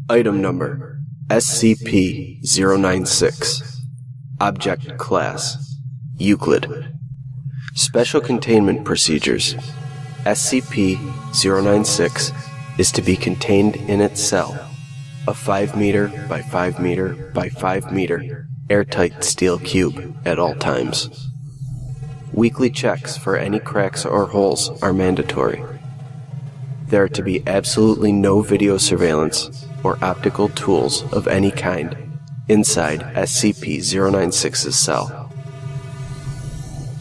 Item Number SCP-096 Object Class Euclid. Special Containment Procedures. SCP-096 is to be contained in its cell, a 5 meter by 5 meter by 5 meter airtight steel cube at all times. Weekly checks for any cracks or holes are mandatory. There are to be absolutely no video surveillance or optical tools of any kind inside SCP-096's cell.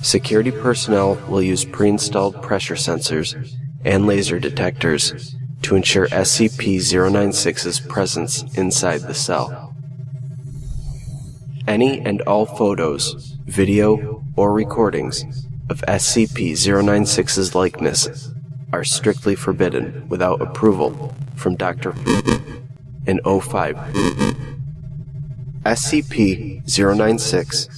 Security personnel will use pre-installed pressure sensors and laser detectors to ensure SCP-096's presence inside the cell. Any and all photos, video, or recordings of SCP-096's likeness are strictly forbidden without approval from Dr. and O5. SCP-096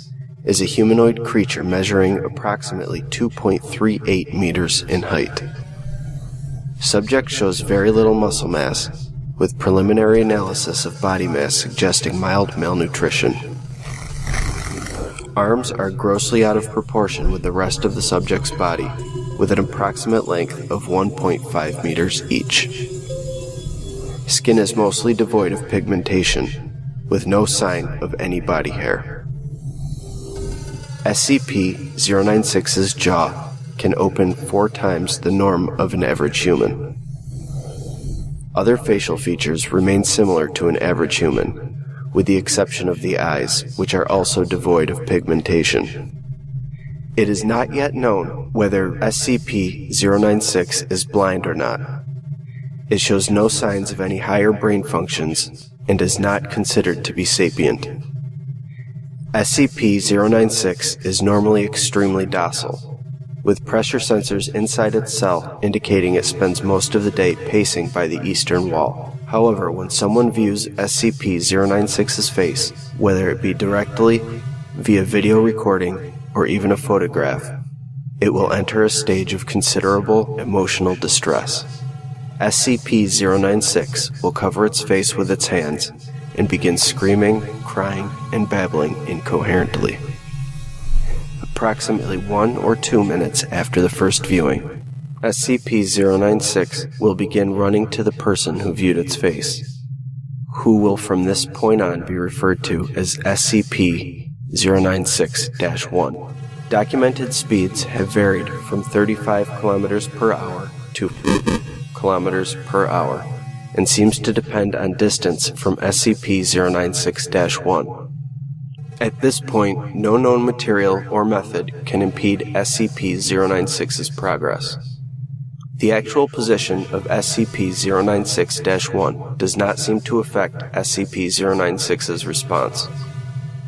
is a humanoid creature measuring approximately 2.38 meters in height. Subject shows very little muscle mass, with preliminary analysis of body mass suggesting mild malnutrition. Arms are grossly out of proportion with the rest of the subject's body, with an approximate length of 1.5 meters each. Skin is mostly devoid of pigmentation, with no sign of any body hair. SCP-096's jaw can open 4 times the norm of an average human. Other facial features remain similar to an average human, with the exception of the eyes, which are also devoid of pigmentation. It is not yet known whether SCP-096 is blind or not. It shows no signs of any higher brain functions and is not considered to be sapient. SCP-096 is normally extremely docile, with pressure sensors inside its cell indicating it spends most of the day pacing by the eastern wall. However, when someone views SCP-096's face, whether it be directly, via video recording, or even a photograph, it will enter a stage of considerable emotional distress. SCP-096 will cover its face with its hands and begin screaming, crying, and babbling incoherently. Approximately 1 or 2 minutes after the first viewing, SCP-096 will begin running to the person who viewed its face, who will from this point on be referred to as SCP-096-1. Documented speeds have varied from 35 kilometers per hour to kilometers per hour, and seems to depend on distance from SCP-096-1. At this point, no known material or method can impede SCP-096's progress. The actual position of SCP-096-1 does not seem to affect SCP-096's response.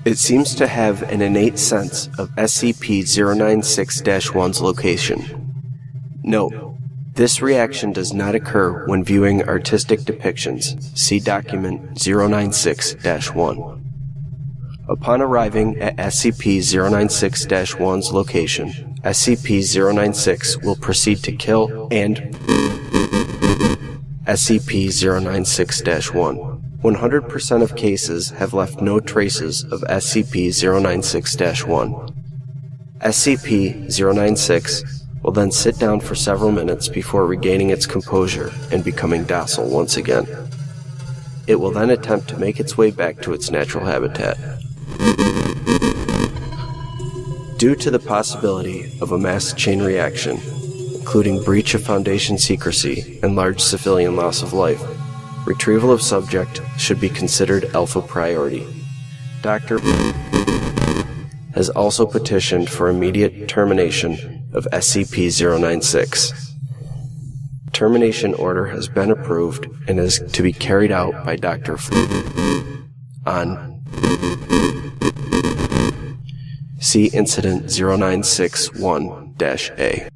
It seems to have an innate sense of SCP-096-1's location. Note: this reaction does not occur when viewing artistic depictions. See document 096-1. Upon arriving at SCP-096-1's location, SCP-096 will proceed to kill and SCP-096-1. 100% of cases have left no traces of SCP-096-1. SCP-096 will then sit down for several minutes before regaining its composure and becoming docile once again. It will then attempt to make its way back to its natural habitat. Due to the possibility of a mass chain reaction, including breach of Foundation secrecy and large civilian loss of life, retrieval of subject should be considered alpha priority. Dr. has also petitioned for immediate termination of SCP-096. Termination order has been approved and is to be carried out by Dr. on See Incident 0961-A.